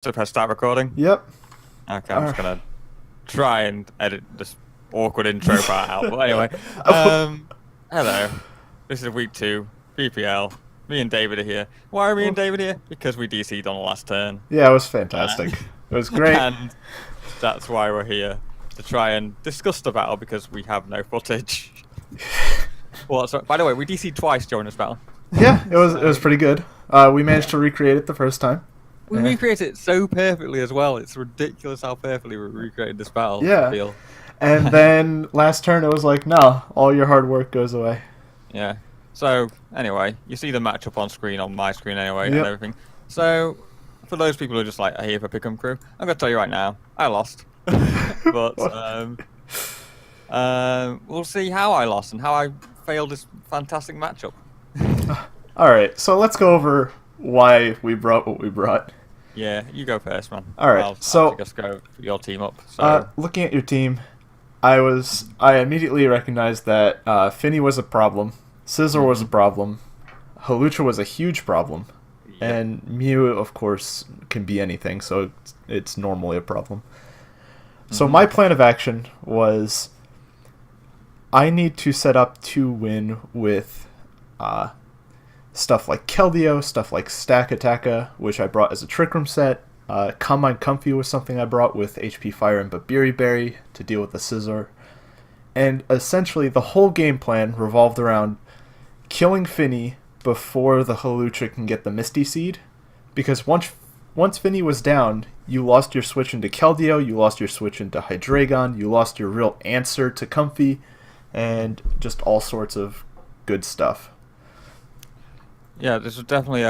So press start recording. Yep. Okay, I'm just gonna try and edit this awkward intro part out. But anyway, Oh, hello. This is week 2, PPL. Me and David are here. Why are me and oh. David here? Because we DC'd on the last turn. Yeah, it was And, fantastic. It was great. and that's why we're here. To try and discuss the battle because we have no footage. Well, so, by the way, we DC'd twice during this battle. Yeah, it was pretty good. We managed to recreate it the first time. We recreated it so perfectly as well. It's ridiculous how perfectly we recreated this battle. Yeah. I feel. And then last turn it was like, no, all your hard work goes away. Yeah. So, anyway, you see the matchup on screen, on my screen anyway, Yep. and everything. So, for those people who are just like, I here for Pick'em Crew, I'm going to tell you right now, I lost. But, we'll see how I lost and how I failed this fantastic matchup. Alright, so let's go over why we brought what we brought. Yeah, you go first, man. Alright, I'll just go your team up. So, looking at your team, I immediately recognized that Finny was a problem, Scissor was a problem, Halucha was a huge problem, and Mew, of course, can be anything, so it's normally a problem. So my plan of action was I need to set up to win with stuff like Keldeo, stuff like Stack Attacka, which I brought as a Trick Room set. Combine Comfy was something I brought with HP Fire and Babiri Berry to deal with the Scissor. And essentially the whole game plan revolved around killing Finny before the Halucha can get the Misty Seed. Because once Finny was down, you lost your switch into Keldeo, you lost your switch into Hydreigon, you lost your real answer to Comfy, and just all sorts of good stuff. yeah, this was definitely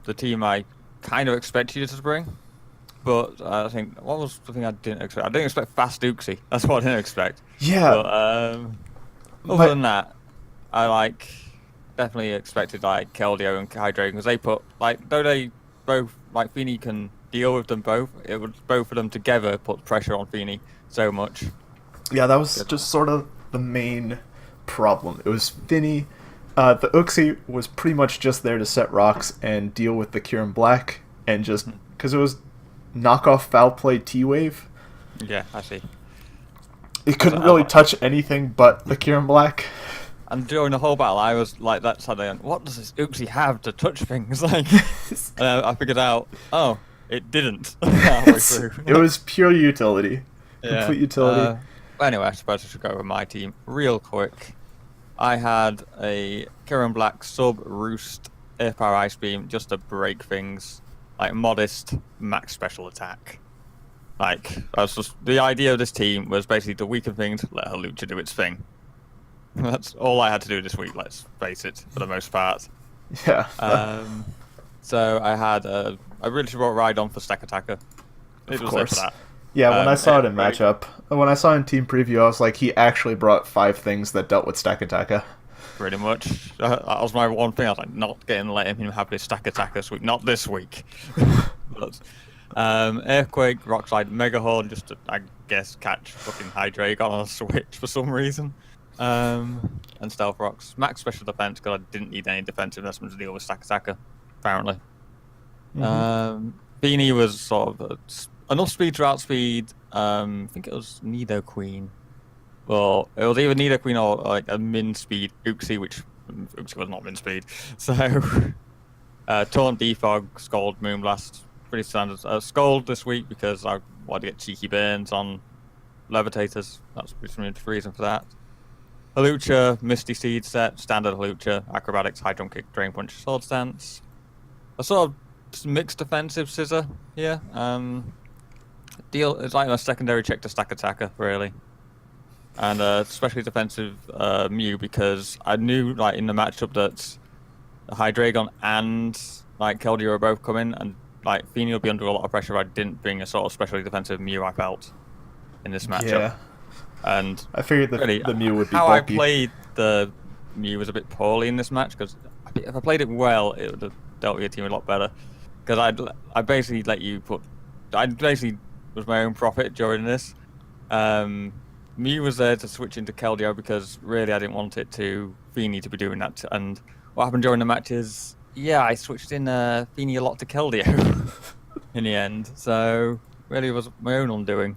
the team I kind of expected you to bring. But I think, what was the thing I didn't expect? I didn't expect fast Uxie. That's what I didn't expect. Yeah. But other than that, I definitely expected Keldeo and Hydreigon because they put though they both Feeney can deal with them both. It would both of them together put pressure on Feeney so much. Yeah, that was just sort of the main problem. It was Finny. The Uxie was pretty much just there to set rocks and deal with the Kieran Black, and just because it was knockoff foul play T-Wave. Yeah, I see. It couldn't really touch anything but the Kieran Black. And during the whole battle, I was like, that's how they. What does this Uxie have to touch things? And I figured out, oh, it didn't. Halfway through. It was pure utility. Yeah. Complete utility. Anyway, I suppose I should go over my team real quick. I had a Kieran Black sub Roost Airpower Ice Beam just to break things. Modest max special attack. The idea of this team was basically to weaken things, let Halucha do its thing. That's all I had to do this week, let's face it, for the most part. Yeah. So I had I really should brought Rhydon for Stack Attacker. Of course. Yeah, when I saw it in matchup, when I saw it in team preview, I was like, he actually brought 5 things that dealt with Stack Attacker. Pretty much. That was my one thing. I was like, not letting him have this Stack Attacker this week. Not this week. But, Earthquake, Rockslide, Mega Horn, just to, I guess, catch fucking Hydreigon on a switch for some reason. And Stealth Rocks. Max Special Defense, because I didn't need any defensive investment to deal with Stack Attacker, apparently. Beanie was sort of enough speed to outspeed, I think it was Nidoqueen. Well, it was either Nidoqueen or a min speed Uxie, which Uxie was not min speed. So, Taunt, Defog, Scald, Moonblast, pretty standard. Scald this week because I wanted to get cheeky burns on Levitators. That's the reason for that. Halucha, Misty Seed set, standard Halucha, Acrobatics, High Jump Kick, Drain Punch, Sword Stance. A sort of mixed defensive Scissor here. It's like a secondary check to Stack Attacker, really. And especially defensive Mew, because I knew in the matchup that Hydreigon and Keldeo were both coming, and Feeney would be under a lot of pressure if I didn't bring a sort of specially defensive Mew. I felt in this matchup. Yeah. And I figured the Mew would be how bulky. I played the Mew was a bit poorly in this match, because if I played it well, it would have dealt with your team a lot better. Because I basically let you put. I basically was my own prophet during this. Mew was there to switch into Keldeo because really I didn't want it to Feeney to be doing that. And what happened during the match is, yeah, I switched in Feeney a lot to Keldeo. in the end. So really, it was my own undoing.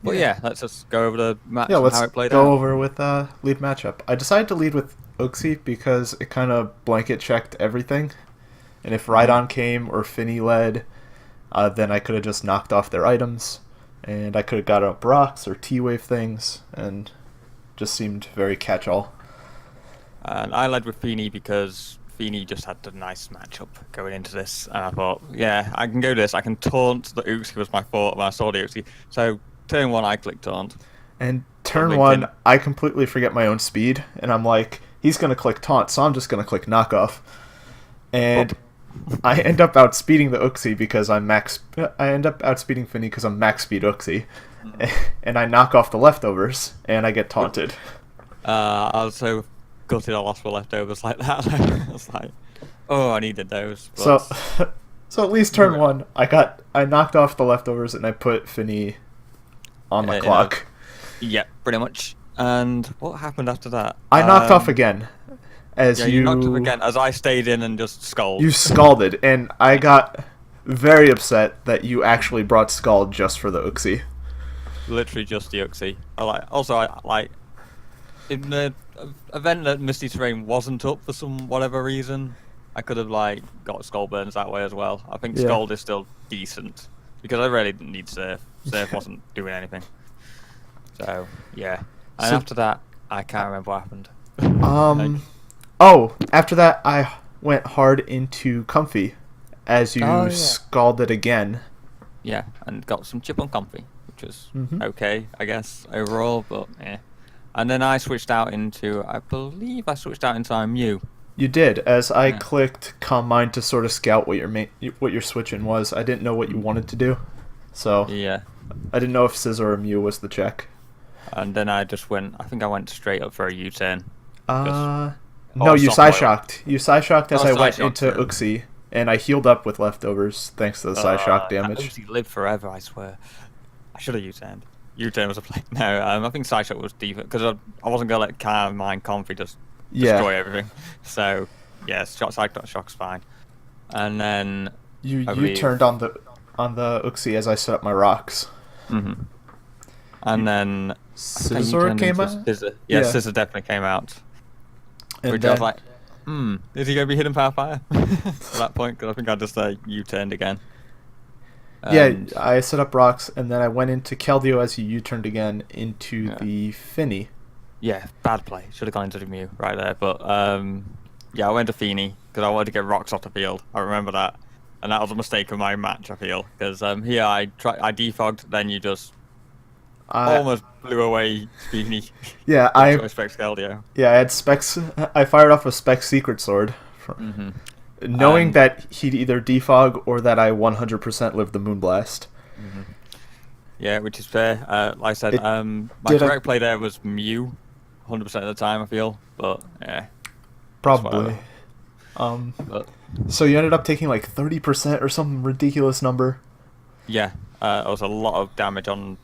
But yeah, let's just go over the match Yeah, and let's how it played go out. over with lead matchup. I decided to lead with Uxie because it kind of blanket checked everything. And if Rhydon came or Finny led, then I could have just knocked off their items. And I could have got up rocks or T-wave things. And just seemed very catch-all. And I led with Feeney because Feeney just had a nice matchup going into this. And I thought, yeah, I can go this. I can taunt the Uxie was my thought when I saw the Uxie. So turn 1, I clicked taunt. And turn 1, I completely forget my own speed. And I'm like, he's going to click taunt, so I'm just going to click knockoff. And I end up outspeeding the Uxie because I end up outspeeding Finny because I'm max speed Uxie. And I knock off the leftovers, and I get taunted. I was so gutted I lost the leftovers like that. I was like, oh, I needed those. But... So at least turn 1, I knocked off the leftovers and I put Finny on the clock. Yeah, pretty much. And what happened after that? I knocked off again. You knocked off again as I stayed in and just scalded. You scalded, and I got very upset that you actually brought Scald just for the Uxie. Literally just the Uxie. I like in the event that Misty Terrain wasn't up for some whatever reason, I could have like got Scald burns that way as well. I think Scald is still decent because I really didn't need Surf. Surf wasn't doing anything. So yeah, and after that, I can't remember what happened. After that, I went hard into Comfy as you scalded again. Yeah, and got some chip on Comfy, which was okay, I guess, overall, but yeah. And then I switched out into, I believe I switched out into Mew. You did, as I clicked Calm Mind to sort of scout what your switch-in was. I didn't know what you wanted to do, so yeah, I didn't know if Scissor or Mew was the check. And then I just went, I think I went straight up for a U-turn. No, you Psyshocked. You Psyshocked as I went into Uxie, and I healed up with leftovers thanks to the Psyshock damage. Uxie lived forever, I swear. I should have U-turned. U-turn was a play. No, I think Psyshock was decent, because I wasn't going to let Calm Mind Comfy just destroy everything. So, yeah, Psyshock's fine. And then... You turned on the Uxie as I set up my rocks. And then... Scissor came out? Yeah, Scissor definitely came out. Which I was like, is he going to be hidden power fire at that point? Because I think I just U-turned again. Yeah, I set up rocks, and then I went into Keldeo as you U-turned again into the Finny. Yeah, bad play. Should have gone into the Mew right there. But yeah, I went to Feeny because I wanted to get rocks off the field. I remember that. And that was a mistake of my match, I feel. Because here I defogged, then you just almost blew away Feeny. Yeah, Specs Keldeo. Yeah, I had Specs. I fired off a Specs Secret Sword. Knowing that he'd either defog or that I 100% lived the Moonblast. Yeah, which is fair. Like I said, my correct play there was Mew, 100% of the time, I feel. But, yeah. Probably. So you ended up taking like 30% or some ridiculous number? Yeah, it was a lot of damage on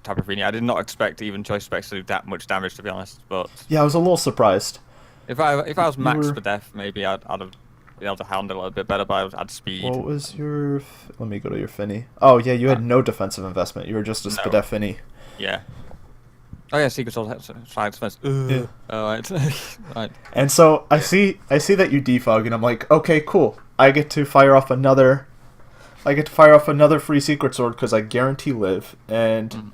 Tapu Fini. I did not expect even Choice Specs to do that much damage, to be honest. But yeah, I was a little surprised. If I was max for death, maybe I'd have been able to handle it a bit better, but I had speed. What was your... Let me go to your Finny. Oh, yeah, you had no defensive investment. You were just a Spadef Finny. Yeah. Oh, yeah, Secret Soul Fire Defense. Yeah. Alright. Right. And so I see that you defog, and I'm like, okay, cool. I get to fire off another free Secret Sword because I guarantee live, and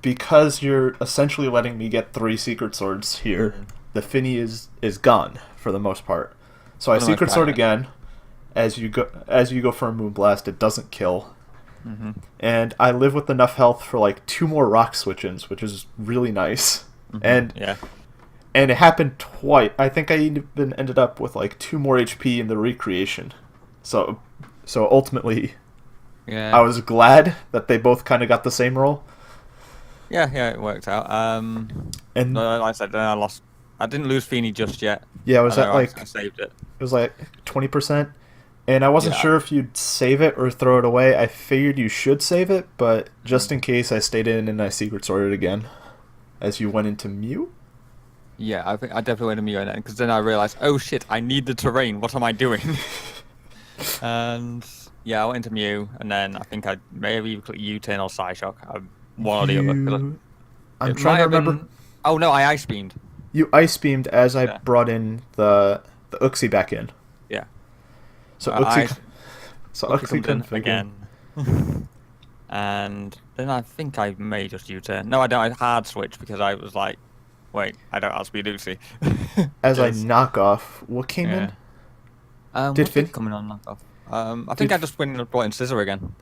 because you're essentially letting me get 3 Secret Swords here, the Finny is gone for the most part. So I Secret Sword again. As you go for a Moonblast, it doesn't kill. And I live with enough health for like 2 more rock switch-ins, which is really nice. And it happened twice. I think I even ended up with like 2 more HP in the recreation. So ultimately, I was glad that they both kind of got the same roll. Yeah, it worked out. And like I said, then I lost. I didn't lose Feeny just yet. Yeah, was that like I saved it? It was like 20%. And I wasn't sure if you'd save it or throw it away. I figured you should save it, but just in case, I stayed in and I Secret Sorted again. As you went into Mew? Yeah, I think I definitely went to Mew because then I realized, oh shit, I need the terrain. What am I doing? And Yeah, I went into Mew, and then I think I maybe clicked U-turn or Psyshock. One or the other. 'Cause I'm it trying might to have remember. been... Oh no, I ice beamed. You ice beamed as I Yeah. brought in the Uxie back in. Yeah. So I Uxie, so Uxie Uxie comes couldn't in figure. again. And then I think I may just U-turn. No, I don't. I hard switch because I was like, wait, I don't outspeed Uxie. As I Because- knock off, what came yeah. in? What Finn- did come in on knockoff? I think I just went and brought in Scissor again.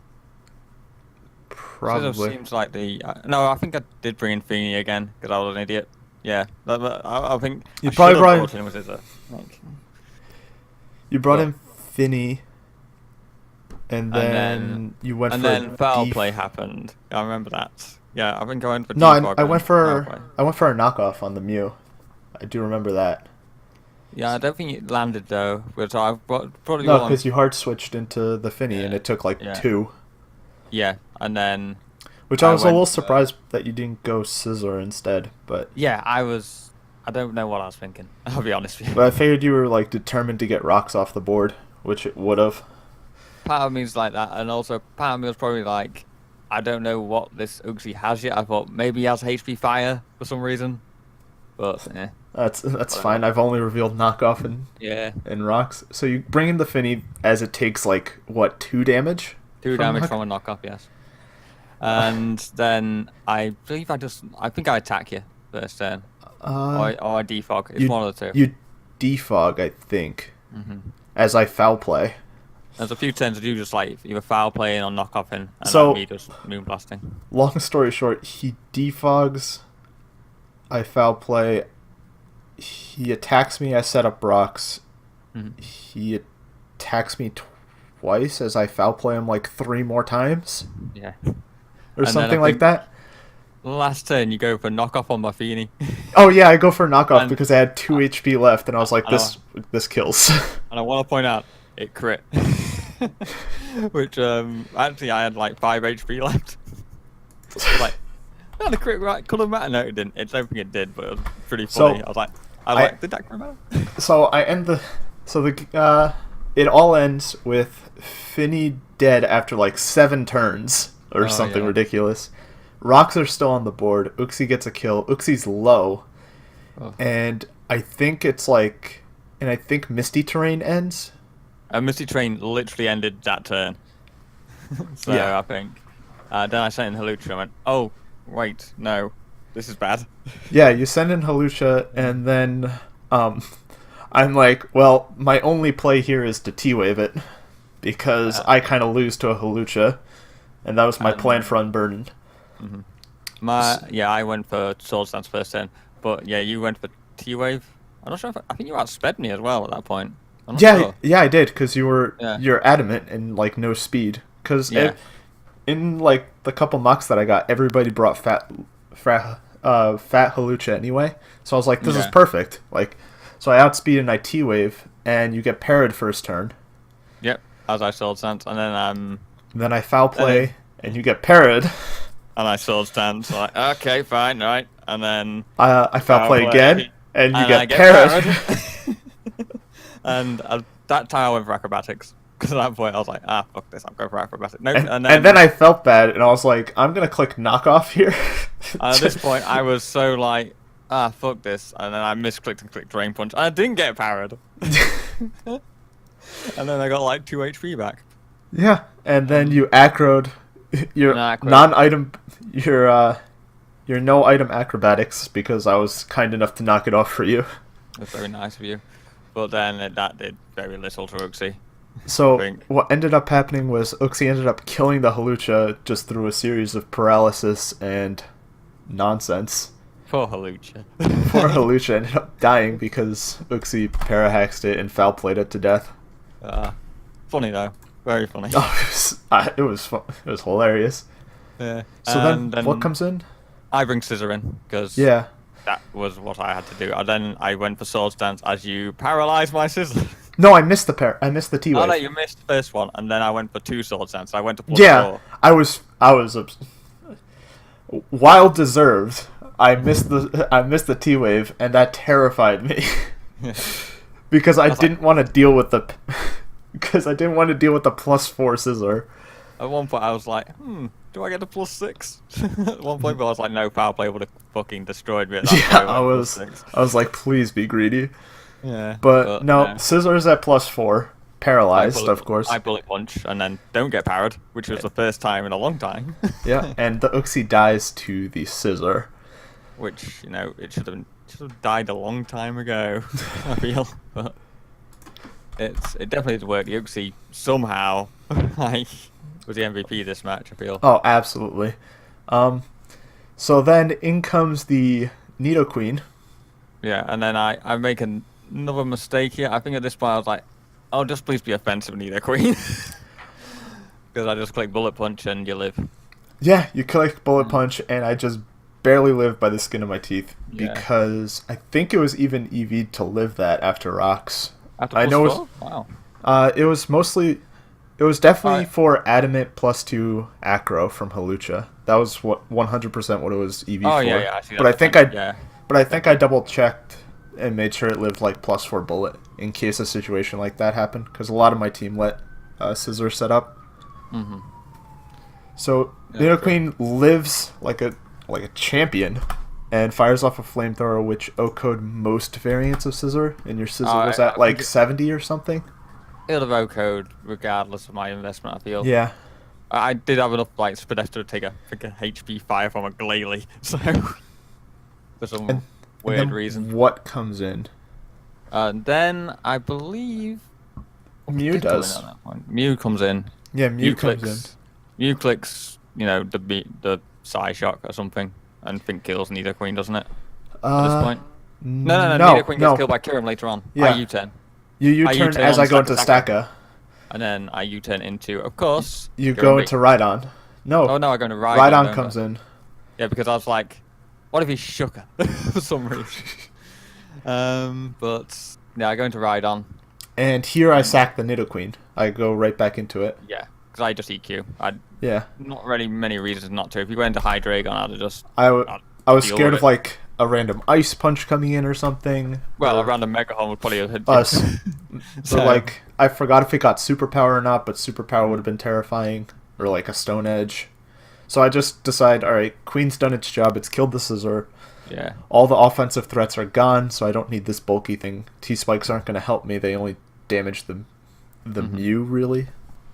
Scissor Probably. seems like the... no, I think I did bring in Feeny again because I was an idiot. Yeah, I think You I probably should have brought brought in with Scissor. Like, You brought Well- in Finny, and then, then- you went and for then foul def- play happened. I remember that. Yeah, I think I went for No, defog I and went foul play. for a knockoff on the Mew. I do remember that. Yeah, I don't think it landed though. But I probably No, got because you hard switched into the Finny, and Yeah, it took like yeah. 2. Yeah, and then Which I I was a went little for- surprised that you didn't go Scissor instead, but I don't know what I was thinking. I'll be honest with you. I figured you were like determined to get rocks off the board, which it would have. Part of me is like that, and also part of me was probably like, I don't know what this Uxie has yet. I thought maybe he has HP Fire for some reason, but That's fine. I've only revealed knockoff yeah, and rocks. So you bring in the Finny as it takes like what 2 damage? 2 from damage knock- from a knockoff, yes. And then I think I attack you first turn, or I defog. It's one of the two. You defog, I think, hmm as I foul play. There's a few turns that you just like either foul playing or knock off in, and So- like me just moon blasting. Long story short, he defogs. I foul play. He attacks me. I set up rocks. Mhm. He attacks me twice as I foul play him like 3 more times Yeah. or then something I like think- that. Last turn you go for knock off on my Feeny. Oh yeah, I go for knockoff And- because I had 2 HP left, and I was like, I know. this kills. And I want to point out, it crit. Which, actually I had like 5 HP left. Like, no, the crit right could have mattered. No, it didn't. I don't think it did, but it was pretty So, funny. I was like, did that crit matter? So I end it all ends with Finny dead after like 7 turns or Oh, something yeah. ridiculous. Rocks are still on the board. Uxie gets a kill. Uxie's low, Oh. and I think Misty Terrain ends. Misty Train literally ended that turn. So Yeah. I think. Then I sent in Halucha and went, oh, wait, no, this is bad. Yeah, you send in Halucha, and then I'm like, well, my only play here is to T-Wave it, because I kind of lose to a Halucha, and that was my plan for Unburdened. I went for Sword Stance first turn, but yeah, you went for T-Wave. I'm not sure if I think you outsped me as well at that point. I'm not sure. Yeah, I did, because Yeah. you're adamant and like no speed. Because Yeah. in like the couple mocks that I got, everybody brought fat Halucha anyway. So I was like, this is Yeah. perfect. Like, so I outspeed and I T-Wave, and you get parried first turn. Yep, as I Sword Stance, and then And then I foul play, and you get parried. and I Sword Stance, like, okay, fine, right, and then I foul play again, and you and get I parried. parried. And that time I went for acrobatics. Because at that point I was like, fuck this, I'm going for acrobatics. No, and then I felt bad, and I was like, I'm gonna click knockoff here. at this point I was so like, fuck this, and then I misclicked and clicked Drain Punch, and I didn't get parried. And then I got like 2 HP back. Yeah, and then you acroed your Acro. non-item, your no item acrobatics, because I was kind enough to knock it off for you. That's very nice of you. But then that did very little to Uxie. So Think. what ended up happening was Uxie ended up killing the Halucha just through a series of paralysis and nonsense. Poor Halucha. Poor Halucha ended up dying because Uxie parahaxed it and foul played it to death. Funny though. Very funny. Oh, it was fun. It was hilarious. Yeah. So then what comes in? I bring Scissor in, because Yeah. that was what I had to do. And then I went for Sword Stance as you paralysed my Scissor. No, I missed the T wave. Oh no, you missed the first one, and then I went for 2 Sword Stance. I went to plus Yeah, 4. I was while deserved. I missed the T wave, and that terrified me because I was didn't want to deal with the because I didn't want to deal with the +4 scissor. At one point, I was like, do I get a +6? At one point, but I was like, no, power play would have fucking destroyed me. At that Yeah, point, I was like, please be greedy. Yeah. But no, yeah. scissors at +4, paralyzed, of course. I bullet punch and then don't get powered, which was the first time in a long time. Yeah, and the Uxie dies to the scissor. Which, it should have died a long time ago, I feel. But it definitely did work. The Uxie somehow was the MVP this match, I feel. Oh, absolutely. So then in comes the Nidoqueen. Yeah, and then I make another mistake here. I think at this point I was like, oh, just please be offensive, Nidoqueen. Because I just click bullet punch and you live. Yeah, you click bullet punch and I just barely live by the skin of my teeth. Yeah. Because I think it was even EV'd to live that after rocks. After I know +4? Wow. It was definitely for Adamant +2 Acro from Hawlucha. That was 100% what it was EV for. Yeah, I see that. But I think I double checked and made sure it lived like +4 bullet in case a situation like that happened, because a lot of my team let scissor set up. Mm-hmm. So Nidoqueen lives like a champion and fires off a flamethrower, which O-code most variants of scissor, and your scissor was at like 70 or something. It'll have O-code regardless of my investment, I feel. Yeah. I did have enough like Spreadsheet to take a HP 5 from a Glalie, so for some weird reason. What comes in? And then I believe Mew does. Mew comes in. Yeah, Mew comes in. Mew clicks, the Psy Shock or something, and think kills Nidoqueen, doesn't it? At this point. No. Nidoqueen gets killed by Kirim later on. Yeah. I U-turn. You U-turn as I go into Stacka. And then I U-turn into, of course... You go into Rhydon. No. Oh, no, I go into Rhydon. Rhydon comes in. Yeah, because I was like, what if he shook her for some reason? But, yeah, I go into Rhydon. And here I sack the Nidoqueen. I go right back into it. Yeah, because I just EQ. Yeah. Not really many reasons not to. If you went into Hydreigon, I'd have just... I was scared of, like, a random Ice Punch coming in or something. Well, a random Mega Horn would probably have hit us. So, like, I forgot if it got Superpower or not, but Superpower would have been terrifying. Or, like, a Stone Edge. So I just decide, alright, Queen's done its job. It's killed the Scizor. Yeah. All the offensive threats are gone, so I don't need this bulky thing. T-Spikes aren't going to help me. They only damage the Mew, really.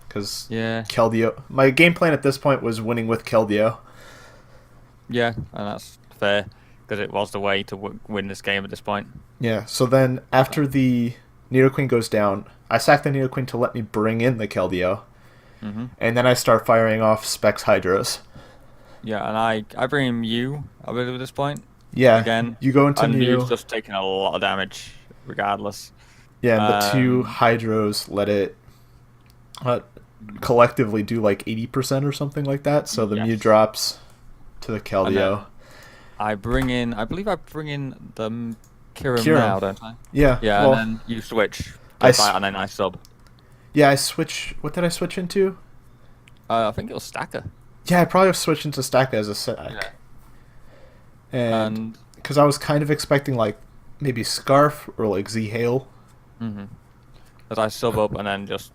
Because Keldeo... My game plan at this point was winning with Keldeo. Yeah, and that's fair. Because it was the way to win this game at this point. Yeah, so then after the Nidoqueen goes down, I sack the Nidoqueen to let me bring in the Keldeo. Mm-hmm. And then I start firing off Specs Hydros. Yeah, and I bring in Mew, I believe, at this point. Yeah, again, you go into Mew. Mew's just taking a lot of damage, regardless. Yeah, and the two Hydros let it collectively do like 80% or something like that, so the Mew drops to the Keldeo. I believe I bring in the Kirim now, don't I? Yeah. Yeah, well, and then you switch. And then I sub. Yeah, I switch. What did I switch into? I think it was Stacker. Yeah, I probably switched into Stacka as a sack. Yeah. And because I was kind of expecting like maybe Scarf or like Z-Hail. Mm-hmm. As I sub up and then just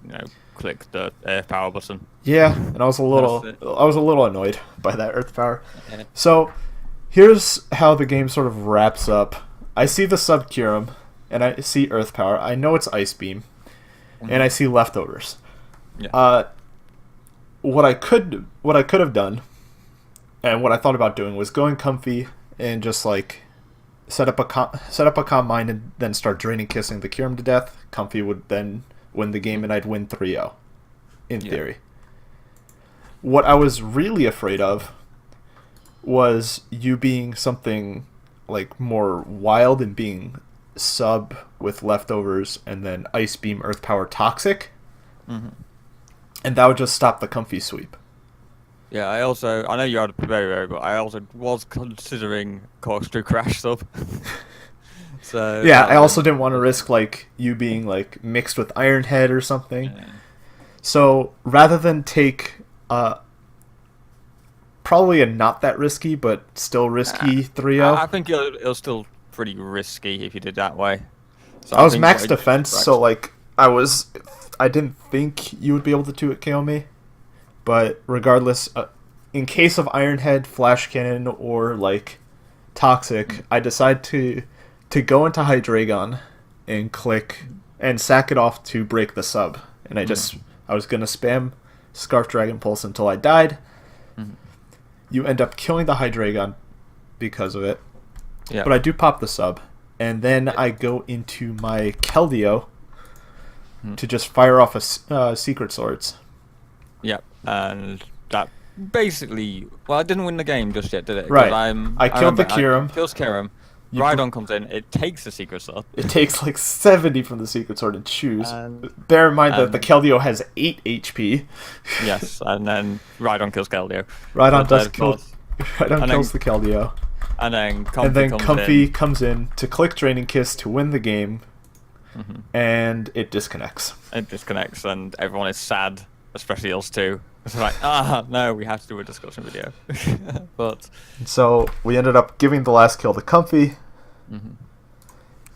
click the Earth Power button. Yeah, and I was a little annoyed by that Earth Power. Yeah. So here's how the game sort of wraps up. I see the sub Kyurem, and I see Earth Power. I know it's Ice Beam, and I see leftovers. Yeah. What I could have done, and what I thought about doing, was going comfy and just like set up a calm mind and then start draining kissing the Kyurem to death. Comfy would then win the game, and I'd win 3-0, in theory. What I was really afraid of was you being something like more wild and being sub with leftovers and then Ice Beam, Earth Power, Toxic. Mm-hmm. And that would just stop the comfy sweep. Yeah, I know you had very, but I also was considering Corkscrew Crash sub. So yeah, I also didn't want to risk like you being like mixed with Iron Head or something. Yeah. So rather than take probably a not that risky but still risky 3-0. I think it was still pretty risky if you did that way. So I was max defense, so like I didn't think you would be able to 2-hit KO me, but regardless, in case of Iron Head, Flash Cannon, or like Toxic, I decide to go into Hydreigon and click and sack it off to break the sub, and I was gonna spam Scarf Dragon Pulse until I died. You end up killing the Hydreigon because of it, but I do pop the sub, and then I go into my Keldeo to just fire off a Secret Swords. Yep, and that basically... Well, I didn't win the game just yet, did it? Right. I killed the Kyurem. Kills Kyurem. Rhydon comes in, it takes the Secret Sword. It takes like 70 from the Secret Sword and chews. Bear in mind that the Keldeo has 8 HP. Yes, and then Rhydon kills Keldeo. Rhydon kills the Keldeo. And then Comfy comes in to click Draining Kiss to win the game. And it disconnects. It disconnects, and everyone is sad, especially us too. It's like, no, we have to do a discussion video. But so we ended up giving the last kill to Comfy,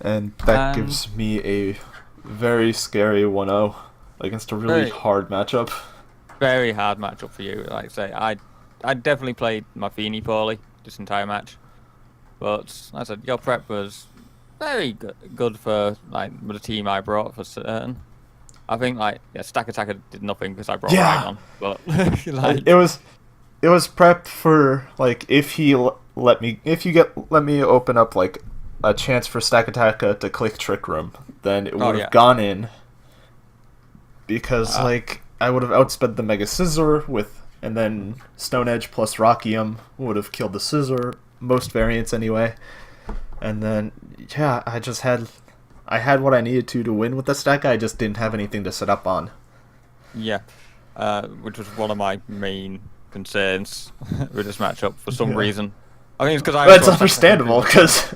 and that gives me a very scary 1-0 against a really hard matchup. Very hard matchup for you. Like I say, I definitely played my Feeny poorly this entire match, but like I said, your prep was very good for like the team I brought for certain. I think Stack Attacker did nothing because I brought Rhydon, but it was prepped for like if you let me open up like a chance for Stack Attacker to click Trick Room, then it would have gone in because like I would have outsped the Mega Scissor and then Stone Edge plus Rockium would have killed the Scissor, most variants anyway, and then I had what I needed to win with the stack. I just didn't have anything to set up on. Yeah, which was one of my main concerns with this matchup for some reason. I think it's because It's understandable because,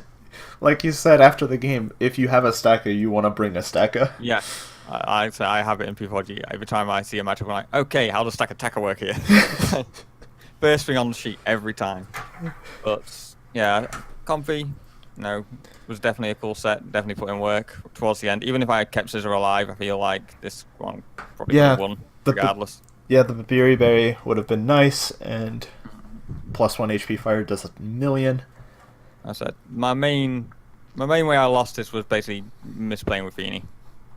like you said after the game, if you have a stacker, you want to bring a stacker. Yeah, I have it in P4G. Every time I see a matchup, I'm like, okay, how does Stack Attacker work here? First thing on the sheet every time. But yeah, Comfy. Was definitely a cool set. Definitely put in work towards the end. Even if I kept Scissor alive, I feel like this one probably would have won regardless. The Babiri Berry would have been nice, and +1 HP fire does a million. I said my main way I lost this was basically misplaying with Feeny.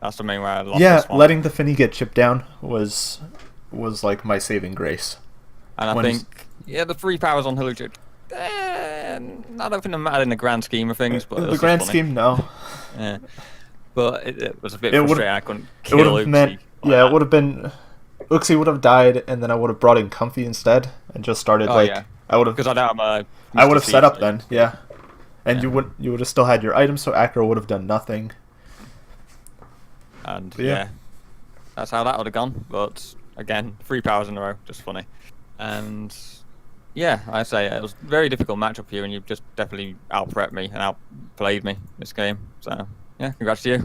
That's the main way I lost this one. Letting the Finny get chipped down was like my saving grace. And I think the 3 powers on Huluchik. I don't think it mattered in the grand scheme of things, but the grand scheme, no. Yeah, but it was a bit frustrating. I couldn't kill Uxie. It would have been Uxie would have died, and then I would have brought in Comfy instead and just started I would have because I would have set up then, and you would have still had your items, so Acro would have done nothing. And that's how that would have gone. But again, 3 powers in a row, just funny, and. Yeah, I say it was a very difficult matchup for you, and you've just definitely out-prepped me and outplayed me this game. So, yeah, congrats to you.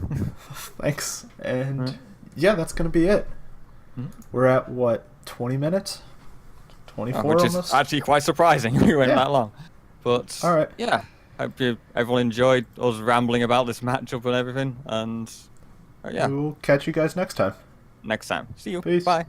Thanks. And, that's going to be it. We're at, 20 minutes? 24 which almost? Is actually quite surprising we went that long. But, all right. Yeah, hope everyone enjoyed us rambling about this matchup and everything. And, We'll catch you guys next time. Next time. See you. Peace. Bye.